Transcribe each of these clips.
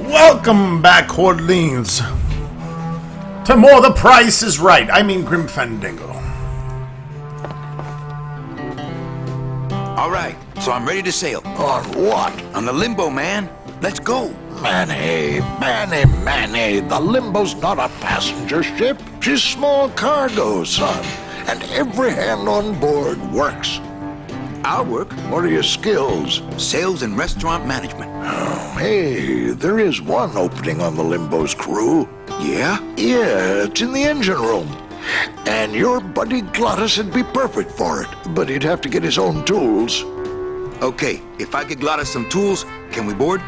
Welcome back, Hordlings, to more The Price is Right. I mean Grim Fandango. Alright, so I'm ready to sail. On what? On the Limbo, man. Let's go. Manny, the Limbo's not a passenger ship. She's small cargo, son. And every hand on board works. I'll work. What are your skills? Sales and restaurant management. Oh, hey, there is one opening on the Limbo's crew. Yeah? Yeah, it's in the engine room. And your buddy Glottis would be perfect for it, but he'd have to get his own tools. Okay, if I get Glottis some tools, can we board?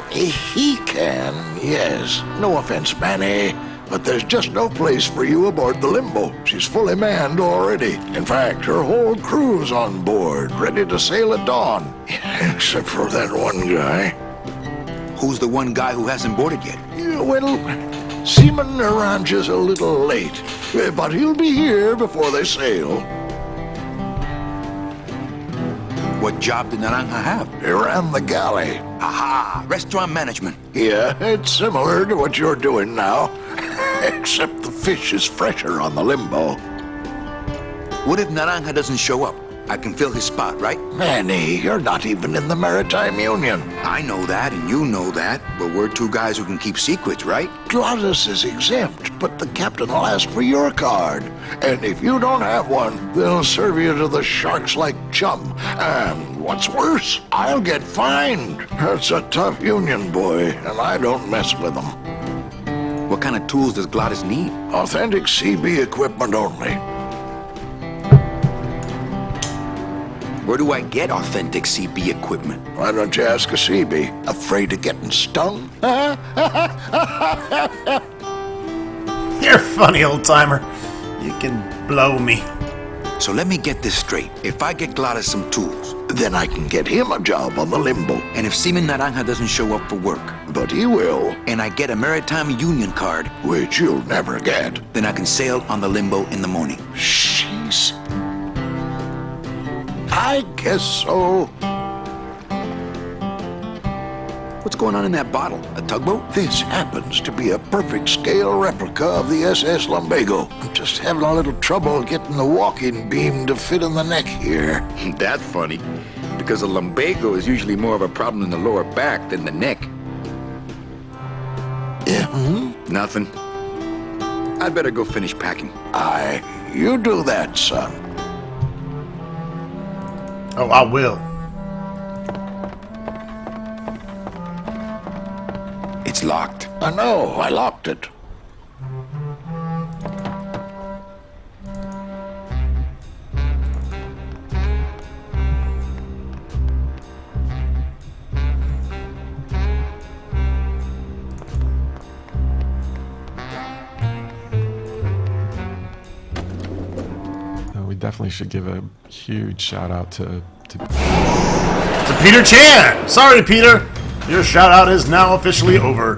He can, yes. No offense, Manny, but there's just no place for you aboard the Limbo. She's fully manned already. In fact, her whole crew's on board, ready to sail at dawn. Except for that one guy. Who's the one guy who hasn't boarded yet? Yeah, well, Seaman Naranja's a little late, but he'll be here before they sail. What job did Naranja have? He ran the galley. Aha! Restaurant management. Yeah, it's similar to what you're doing now, except the fish is fresher on the Limbo. What if Naranja doesn't show up? I can fill his spot, right? Manny, you're not even in the Maritime Union. I know that, and you know that, but we're two guys who can keep secrets, right? Glottis is exempt, but the captain will ask for your card. And if you don't have one, they'll serve you to the sharks like chum. And what's worse, I'll get fined. That's a tough union, boy, and I don't mess with them. What kind of tools does Glottis need? Authentic CB equipment only. Where do I get authentic CB equipment? Why don't you ask a CB? Afraid of getting stung? You're funny, old-timer. You can blow me. So let me get this straight. If I get Glottis some tools, Then I can get him a job on the Limbo. and if Seaman Naranja doesn't show up for work, But he will, and I get a Maritime Union card, which you'll never get. then I can sail on the Limbo in the morning. Jeez. I guess so. What's going on in that bottle? A tugboat? This happens to be a perfect scale replica of the SS Lumbago. I'm just having a little trouble getting the walking beam to fit in the neck here. That's funny, because a lumbago is usually more of a problem in the lower back than the neck. Yeah, Nothing. I'd better go finish packing. You do that, son. Oh, I will. It's locked. I know, I locked it. We definitely should give a huge shout out to To Peter Chan! Sorry, Peter. Your shout-out is now officially over.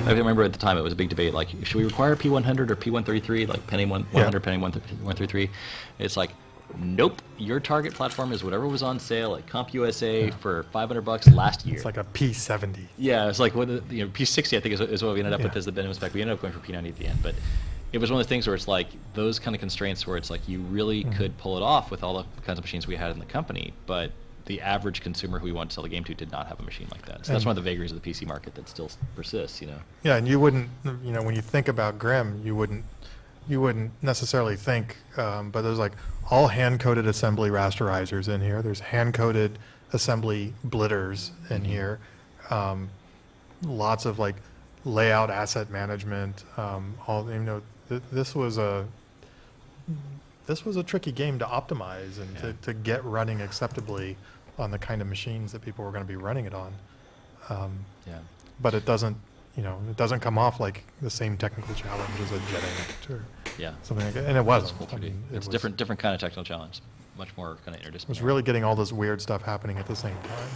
I remember at the time it was a big debate, like, should we require P100 or P133, like penny 100, penny 133? It's like, nope, your target platform is whatever was on sale at CompUSA for $500 last year. It's like a P70. Yeah, it's like, P60 I think is what we ended up with as the minimum spec. We ended up going for P90 at the end, but it was one of the things where it's like those kind of constraints where it's like you really could pull it off with all the kinds of machines we had in the company, but the average consumer who we wanted to sell the game to did not have a machine like that. So that's one of the vagaries of the PC market that still persists, Yeah, and you wouldn't, when you think about Grim, you wouldn't necessarily think, but there's like all hand-coded assembly rasterizers in here. There's hand-coded assembly blitters in here. Lots of like layout asset management. This was a tricky game to optimize and to get running acceptably on the kind of machines that people were going to be running it on. But it doesn't come off like the same technical challenge as a Jet or something like that. And it wasn't. It's different kind of technical challenge, much more kind of interdisciplinary. It was really getting all this weird stuff happening at the same time.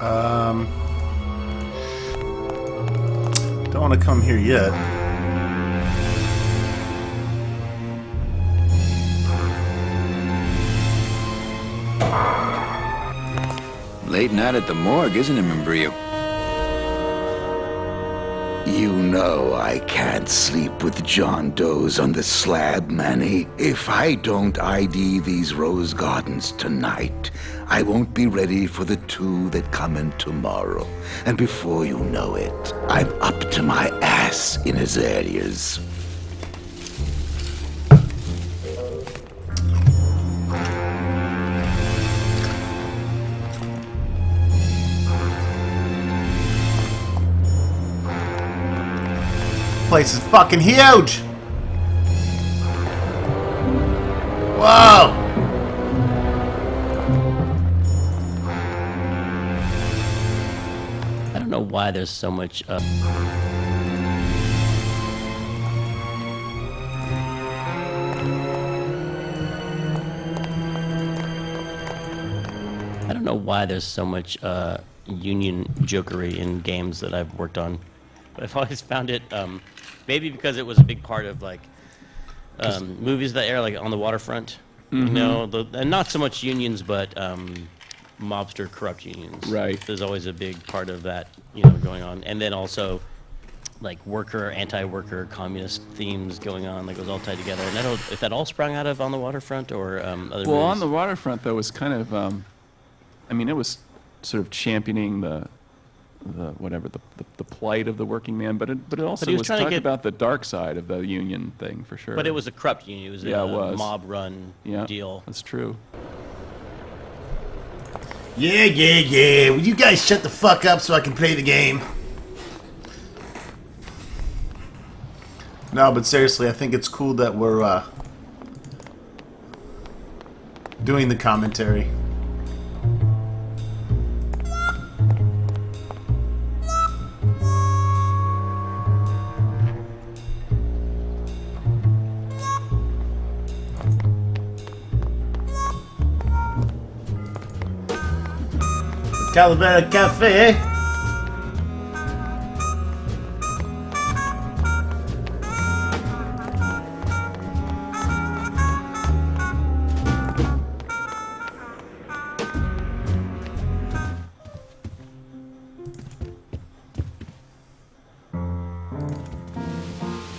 Don't want to come here yet. Late night at the morgue, isn't it, Membrillo? You know I can't sleep with John Doe's on the slab, Manny. If I don't ID these rose gardens tonight, I won't be ready for the 2 that come in tomorrow. And before you know it, I'm up to my ass in azaleas. Place is fucking huge. Whoa. I don't know why there's so much. I don't know why there's so much union jokery in games that I've worked on, but I've always found it. Maybe because it was a big part of like movies that air like on the waterfront, you know, and not so much unions, but mobster corrupt unions. Right. There's always a big part of that, you know, going on, and then also like worker, anti-worker, communist themes going on. Like it was all tied together. And if that all sprung out of On the Waterfront or other movies. Well, On the Waterfront though was kind of, I mean, it was sort of championing the plight of the working man, but it also he was was trying to talking get- about the dark side of the union thing for sure. But it was a corrupt union. It was Yeah, a it was. mob-run deal. That's true. Yeah. Will you guys shut the fuck up so I can play the game? No, but seriously, I think it's cool that we're doing the commentary. Calavera Cafe.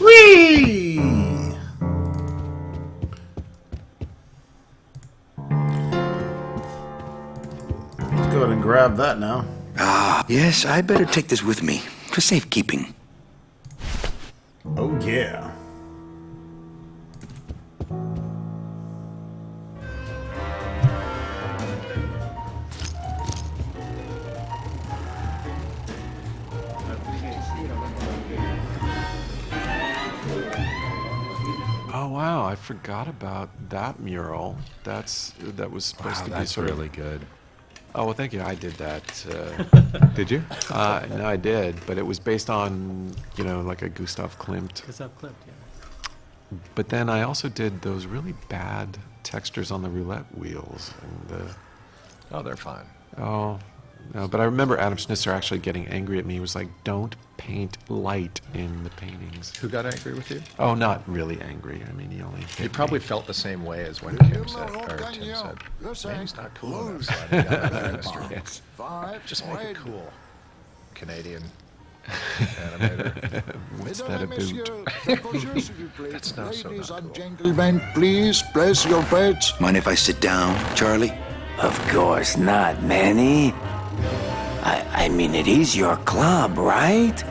Whee! Let's go ahead and grab that now. Yes, I better take this with me for safekeeping. Oh yeah. Oh wow, I forgot about that mural. That was supposed to be sort really of. good. Oh well, thank you. I did that. Did you? No, I did, but it was based on like a Gustav Klimt. Gustav Klimt, yeah. But then I also did those really bad textures on the roulette wheels and Oh, they're fine. oh no. But I remember Adam Schnitzer actually getting angry at me. He was like, "Don't paint light in the paintings." Who got angry with you? Oh, not really angry. I mean, he only. He hit probably me. felt the same way as when Kim said, or Tim said, "Man, he's not cool enough." So I got out of the industry. Yes. Just make it cool. Canadian animator. What's that about? That's not so Ladies not and cool. gentlemen, please place your bets. Mind if I sit down, Charlie? Of course not, Manny. I mean, it is your club, right?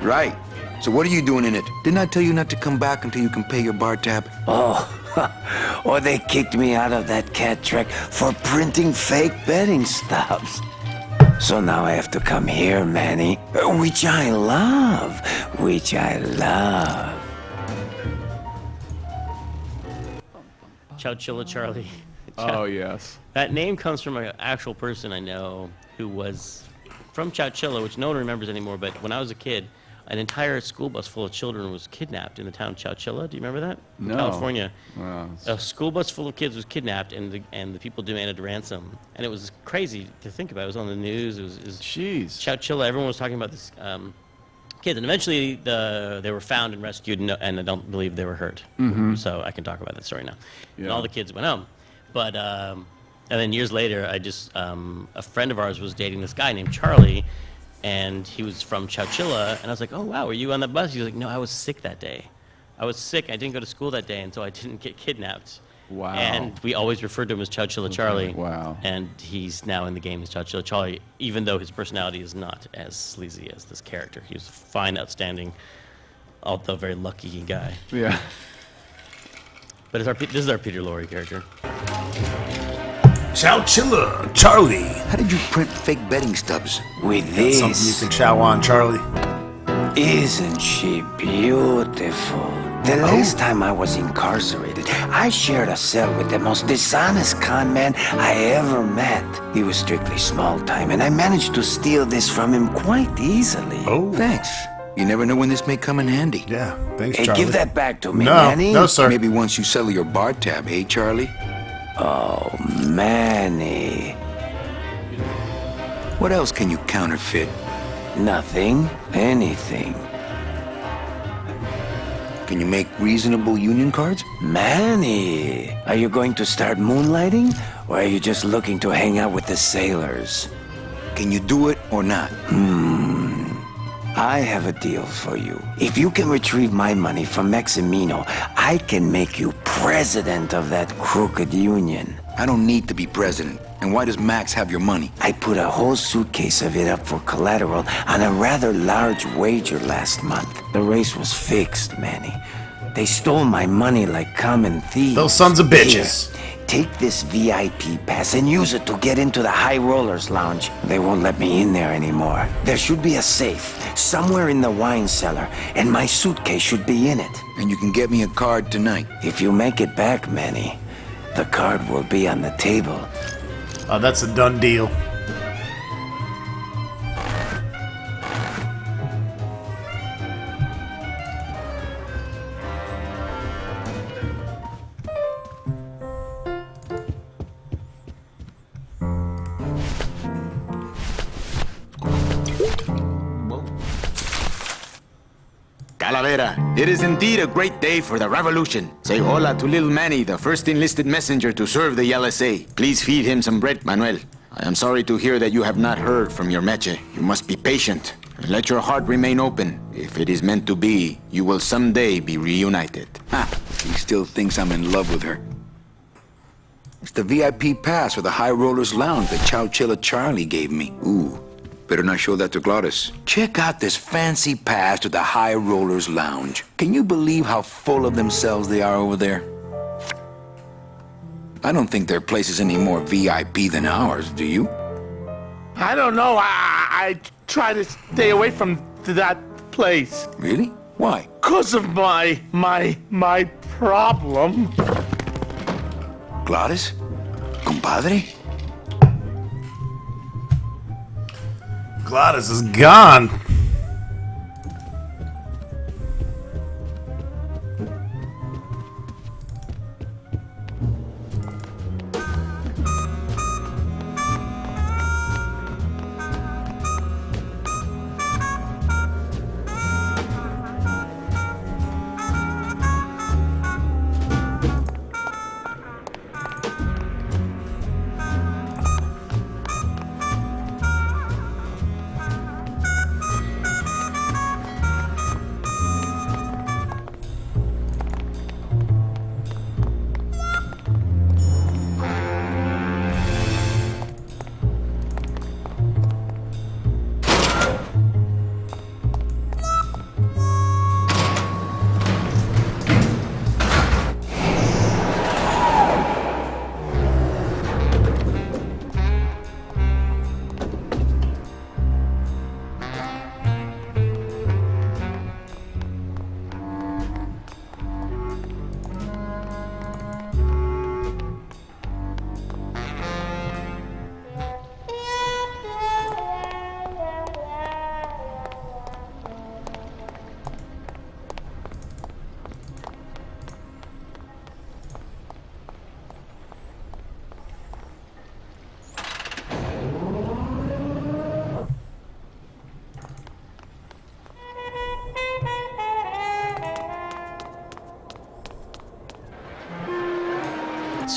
Right. So what are you doing in it? Didn't I tell you not to come back until you can pay your bar tab? Oh, or they kicked me out of that cat trick for printing fake betting stubs. So now I have to come here, Manny, which I love. Chowchilla Charlie. Oh yes. That name comes from an actual person I know who was from Chowchilla, which no one remembers anymore. But when I was a kid, an entire school bus full of children was kidnapped in the town of Chowchilla. Do you remember that? In No. California. Wow. A school bus full of kids was kidnapped, and the people demanded ransom. And it was crazy to think about. It was on the news. It was Jeez. Chowchilla. Everyone was talking about this kids, and eventually they were found and rescued, and I don't believe they were hurt. So I can talk about that story now. And all the kids went home, but and then years later, a friend of ours was dating this guy named Charlie, and he was from Chowchilla, and I was like, oh wow, were you on the bus? He was like, no, I was sick that day. I was sick. I didn't go to school that day, and so I didn't get kidnapped. Wow. And we always referred to him as Chowchilla Charlie. Wow. And he's now in the game as Chowchilla Charlie, even though his personality is not as sleazy as this character. He was a fine, outstanding, although very lucky guy. Yeah. But this is our Peter Lorre character. Chowchilla Charlie. How did you print fake betting stubs? With Something you this, can chow on, Charlie. isn't she beautiful? The last time I was incarcerated, I shared a cell with the most dishonest con man I ever met. He was strictly small time, and I managed to steal this from him quite easily. Oh. Thanks. You never know when this may come in handy. Yeah, thanks, Hey, Charlie. give that back to me, No, Manny. no, sir. Maybe once you settle your bar tab, eh, Charlie? Oh, Manny. What else can you counterfeit? Nothing. Anything. Can you make reasonable union cards? Manny, are you going to start moonlighting? Or are you just looking to hang out with the sailors? Can you do it or not? I have a deal for you. If you can retrieve my money from Maximino, I can make you president of that crooked union. I don't need to be president. And why does Max have your money? I put a whole suitcase of it up for collateral on a rather large wager last month. The race was fixed, Manny. They stole my money like common thieves. Those sons of bitches. Here, take this VIP pass and use it to get into the High Rollers Lounge. They won't let me in there anymore. There should be a safe somewhere in the wine cellar, and my suitcase should be in it. And you can get me a card tonight. If you make it back, Manny, the card will be on the table. Oh, that's a done deal. Calavera, it is indeed a great day for the revolution. Say hola to little Manny, the first enlisted messenger to serve the LSA. Please feed him some bread, Manuel. I am sorry to hear that you have not heard from your Meche. You must be patient and let your heart remain open. If it is meant to be, you will someday be reunited. Ha! He still thinks I'm in love with her. It's the VIP pass for the High Rollers Lounge that Chowchilla Charlie gave me. Ooh, better not show that to Glottis. Check out this fancy pass to the High Rollers Lounge. Can you believe how full of themselves they are over there? I don't think their place is any more VIP than ours, do you? I don't know. I try to stay away from that place. Really? Why? 'Cause of my problem. Glottis? Compadre? Glottis is gone.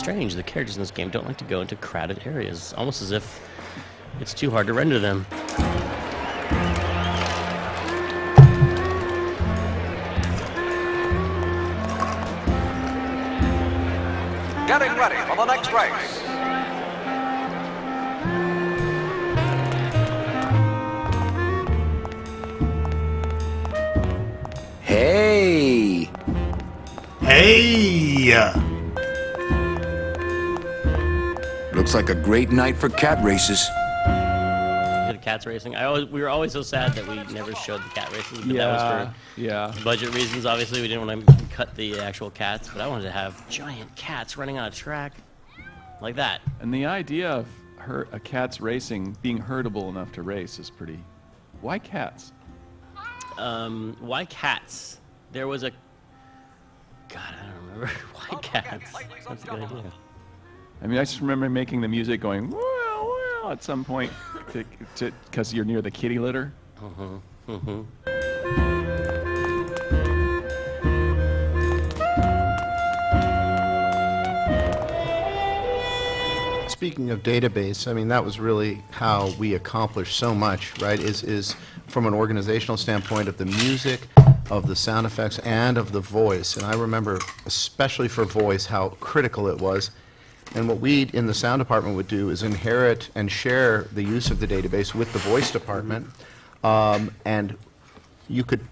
strange. The characters in this game don't like to go into crowded areas, almost as if it's too hard to render them. Getting ready for the next race. Hey! Hey! Looks like a great night for cat races. Cats racing. We were always so sad that we never showed the cat races, but Yeah, that was for budget reasons. Obviously, we didn't want to cut the actual cats, but I wanted to have giant cats running on a track like that. And the idea of a cat's racing being herdable enough to race is pretty. Why cats? Why cats? There was a. God, I don't remember. Why cats? That's a good idea. I mean, I just remember making the music going, well, at some point, because you're near the kitty litter. Speaking of database, I mean, that was really how we accomplished so much, right? Is from an organizational standpoint of the music, of the sound effects, and of the voice. And I remember, especially for voice, how critical it was. And what we in the sound department would do is inherit and share the use of the database with the voice department. And you could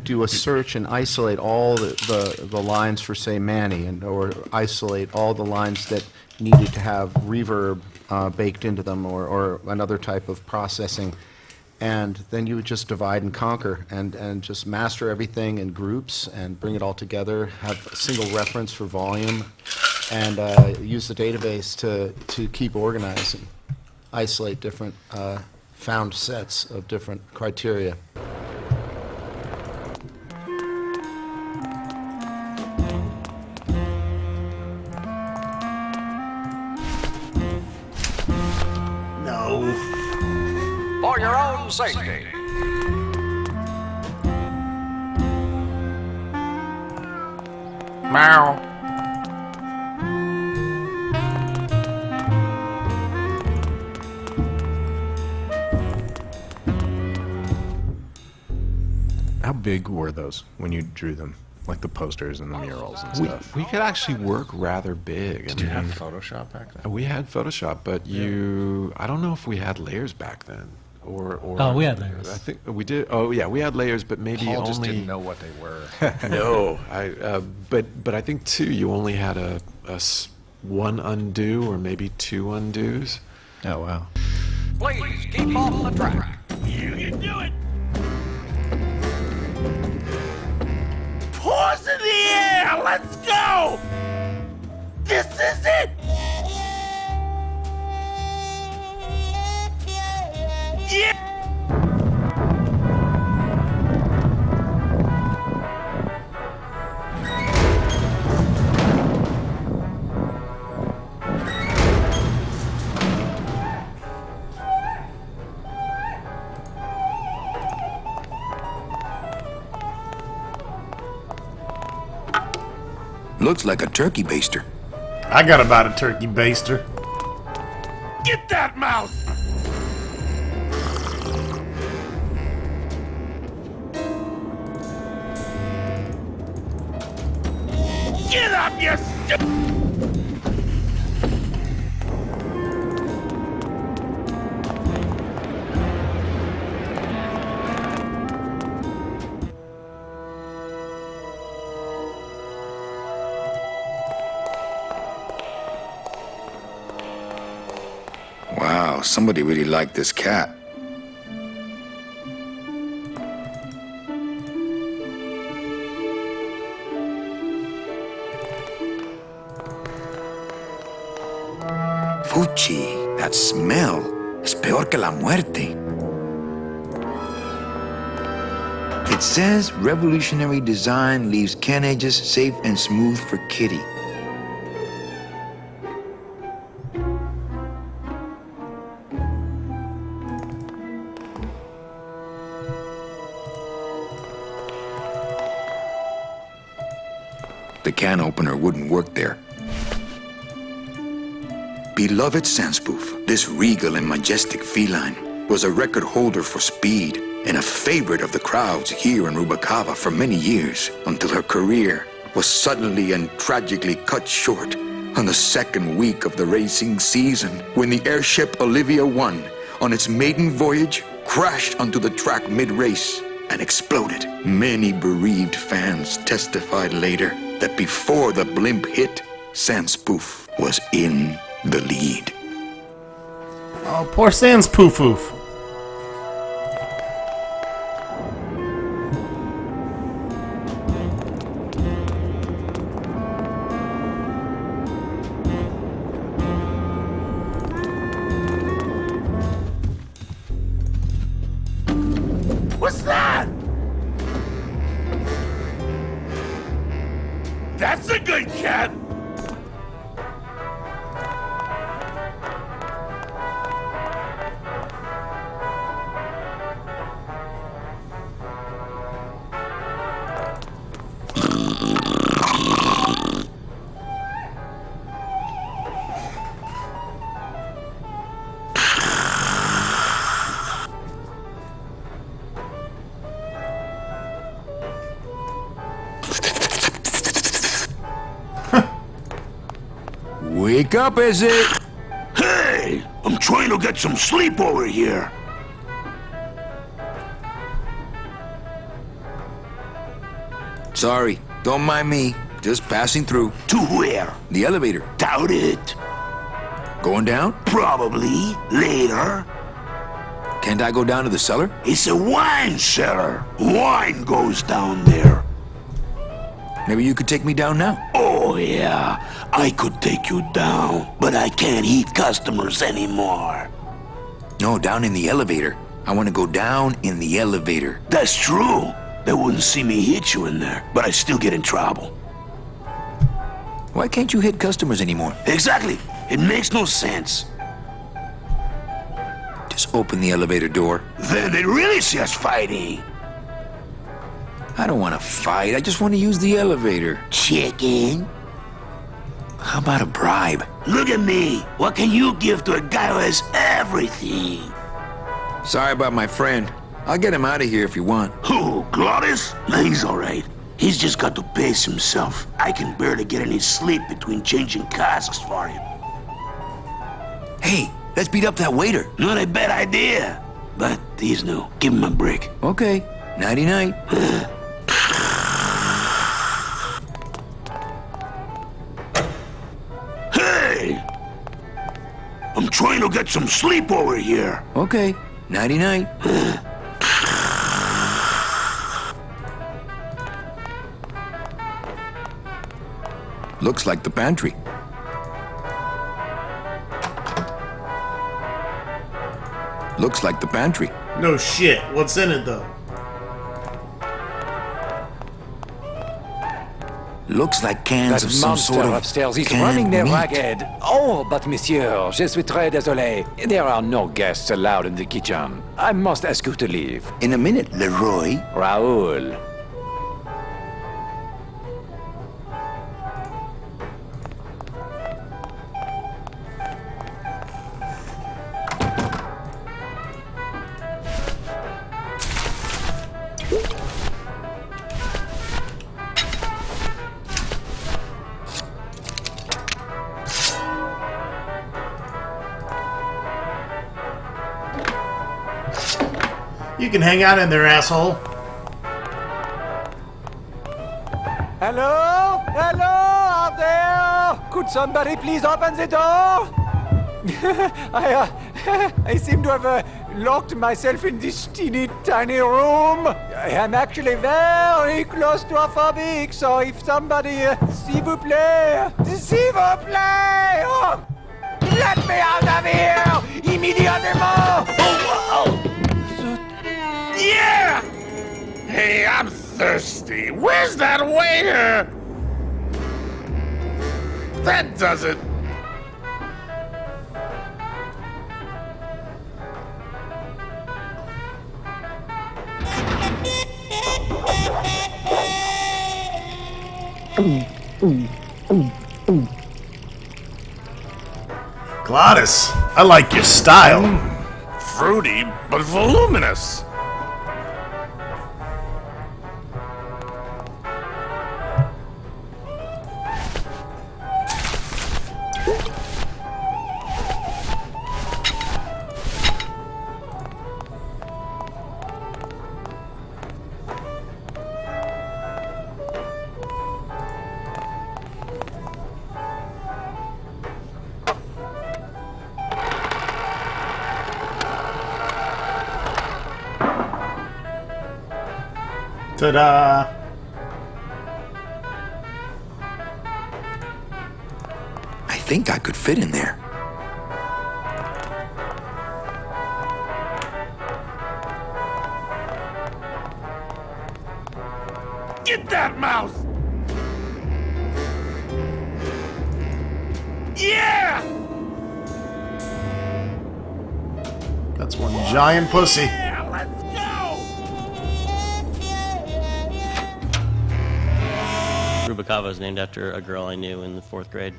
do a search and isolate all the lines for, say, Manny, or isolate all the lines that needed to have reverb baked into them, or another type of processing. And then you would just divide and conquer and just master everything in groups and bring it all together, have a single reference for volume, and use the database to keep organized and isolate different found sets of different criteria. No. For your own safety. Meow. How big were those when you drew them? Like the posters and the murals and stuff? We could actually work rather big. Did you have Photoshop back then? We had Photoshop, but I don't know if we had layers back then. Or Oh, we had layers. I think we did. Oh, yeah, we had layers, but maybe Paul only. just didn't know what they were. No, but I think too. You only had one undo or maybe two undos. Oh wow. Please keep off the track. You can do it. Paws in the air. Let's go. This is it. Yeah. Looks like a turkey baster. I got about a turkey baster. Get that mouse. Get up, you Wow, somebody really liked this cat. Fuchi, that smell es peor que la muerte. It says revolutionary design leaves can edges safe and smooth for Kitty. The can opener wouldn't work there. beloved Sandspoof, this regal and majestic feline, was a record holder for speed and a favorite of the crowds here in Rubacava for many years, until her career was suddenly and tragically cut short on the second week of the racing season, when the airship Olivia 1, on its maiden voyage, crashed onto the track mid-race and exploded. Many bereaved fans testified later that before the blimp hit, Sandspoof was in the lead. Oh, poor Sans Poof-Oof. What's that? That's a good cat. Wake up, is it? Hey, I'm trying to get some sleep over here. Sorry, don't mind me. Just passing through. To where? The elevator. Doubt it. Going down? Probably later. Can't I go down to the cellar? It's a wine cellar. Wine goes down there. Maybe you could take me down now. Oh, yeah. I could take you down, but I can't heat customers anymore. No, down in the elevator. I want to go down in the elevator. That's true. They wouldn't see me hit you in there, but I still get in trouble. Why can't you hit customers anymore? Exactly. It makes no sense. Just open the elevator door. Then they really see us fighting. I don't want to fight. I just want to use the elevator. Chicken. How about a bribe? Look at me. What can you give to a guy who has everything? Sorry about my friend. I'll get him out of here if you want. Who, Glottis? Nah, he's all right. He's just got to pace himself. I can barely get any sleep between changing casks for him. Hey, let's beat up that waiter. Not a bad idea. But he's new. Give him a break. Okay. Nighty-night. Hey! I'm trying to get some sleep over here. Okay. Nighty-night. Looks like the pantry. Looks like the pantry. No shit. What's in it, though? Looks like cans That of some monster sort of upstairs is canned running their meat. ragged. Oh, but monsieur, je suis très désolé. There are no guests allowed in the kitchen. I must ask you to leave. In a minute, Leroy. Raoul. You can hang out in there, asshole. Hello? Hello out there? Could somebody please open the door? I seem to have locked myself in this teeny tiny room. I am actually very claustrophobic, so if somebody, s'il vous plaît, oh, let me out of here immediately! Oh. Yeah! Hey, I'm thirsty. Where's that waiter? That does it. Glottis, I like your style. Fruity, but voluminous. Ta-da! I think I could fit in there. Get that mouse! Yeah! That's one giant pussy. Yeah, let's go! Rubicava is named after a girl I knew in the 4th grade.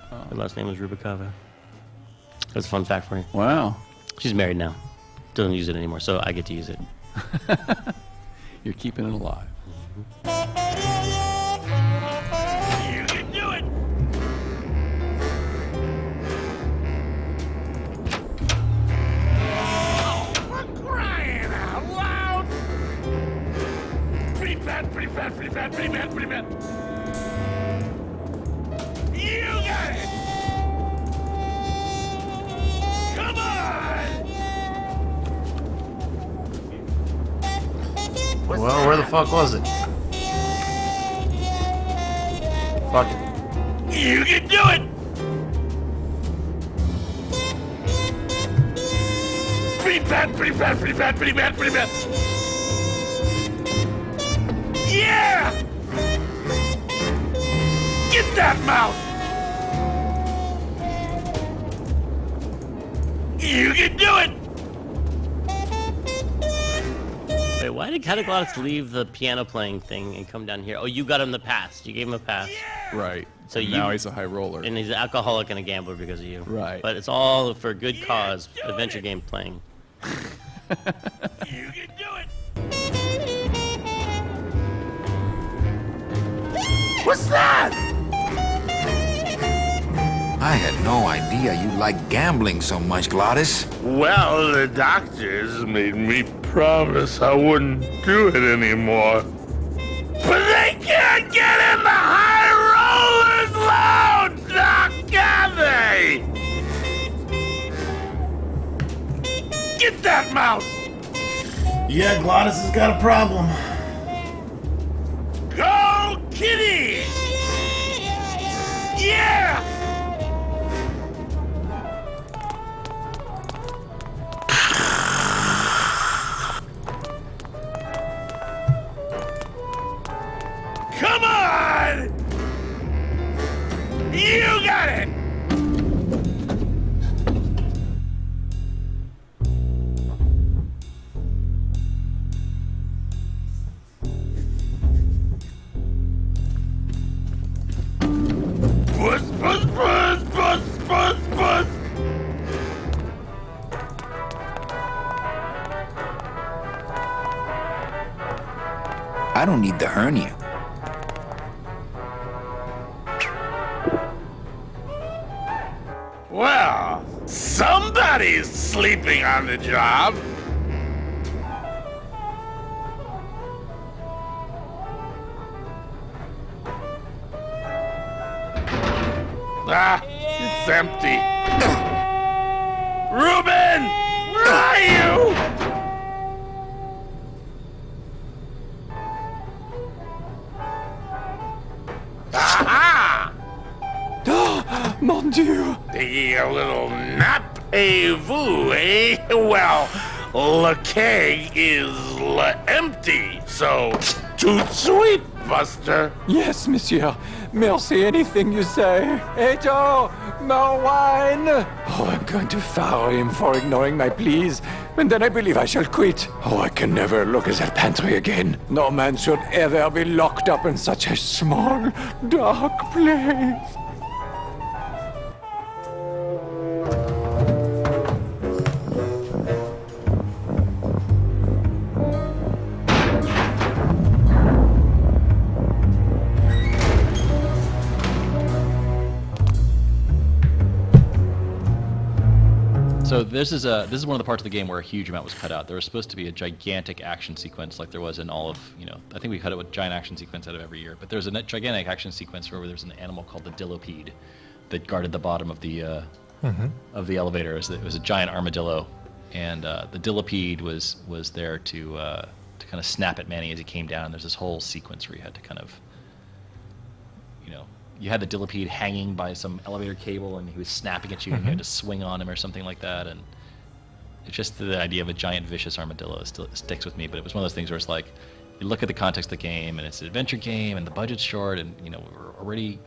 Her last name was Rubicava. That's a fun fact for you. Wow. She's married now. Doesn't use it anymore, so I get to use it. You're keeping it alive. You can do it! Oh, for crying out loud! Pretty bad, pretty bad, pretty bad, pretty bad, pretty bad. You got it! Come on! Well, where the fuck was it? Fuck it. You can do it! Pretty bad, pretty bad, pretty bad, pretty bad, pretty bad. Yeah! Get that mouse! You can do it! Wait, why did Cataglotis leave the piano playing thing and come down here? Oh, you got him the pass. You gave him a pass. Right. So And now he's a high roller. And he's an alcoholic and a gambler because of you. Right. But it's all for good cause, adventure game playing. You can do it! What's that? I had no idea you liked gambling so much, Glottis. Well, the doctors made me promise I wouldn't do it anymore. But they can't get in the high rollers lounge, now can they? Get that mouse! Yeah, Glottis has got a problem. Go, kitty! Yeah! Come on! You got it! Puss, puss, puss, puss, puss, puss! I don't need the hernia. Well, somebody's sleeping on the job. Ah, it's empty. Reuben! Where are you? Aha! Mon Dieu! Taking a little nap, vous, eh? Well, le keg is empty, so too sweet, Buster. Yes, monsieur. Merci, anything you say. Edo, more wine. Oh, I'm going to fire him for ignoring my pleas, and then I believe I shall quit. Oh, I can never look at that pantry again. No man should ever be locked up in such a small, dark place. So this is one of the parts of the game where a huge amount was cut out. There was supposed to be a gigantic action sequence like there was in all of, I think we cut it with giant action sequence out of every year. But there's a gigantic action sequence where there's an animal called the Dillopede that guarded the bottom of the elevator. It was a giant armadillo, and the Dillopede was there to kind of snap at Manny as he came down. There's this whole sequence where you had to kind of, you had the Dillopede hanging by some elevator cable, and he was snapping at you, and you had to swing on him or something like that. And it's just the idea of a giant vicious armadillo still sticks with me. But it was one of those things where it's like, you look at the context of the game, and it's an adventure game, and the budget's short, and we're already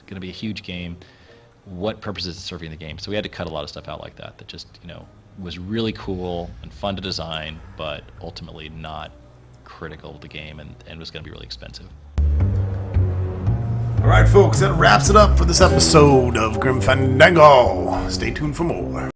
going to be a huge game. What purpose is it serving the game? So we had to cut a lot of stuff out like that just was really cool and fun to design, but ultimately not critical of the game, and was going to be really expensive. All right, folks, that wraps it up for this episode of Grim Fandango. Stay tuned for more.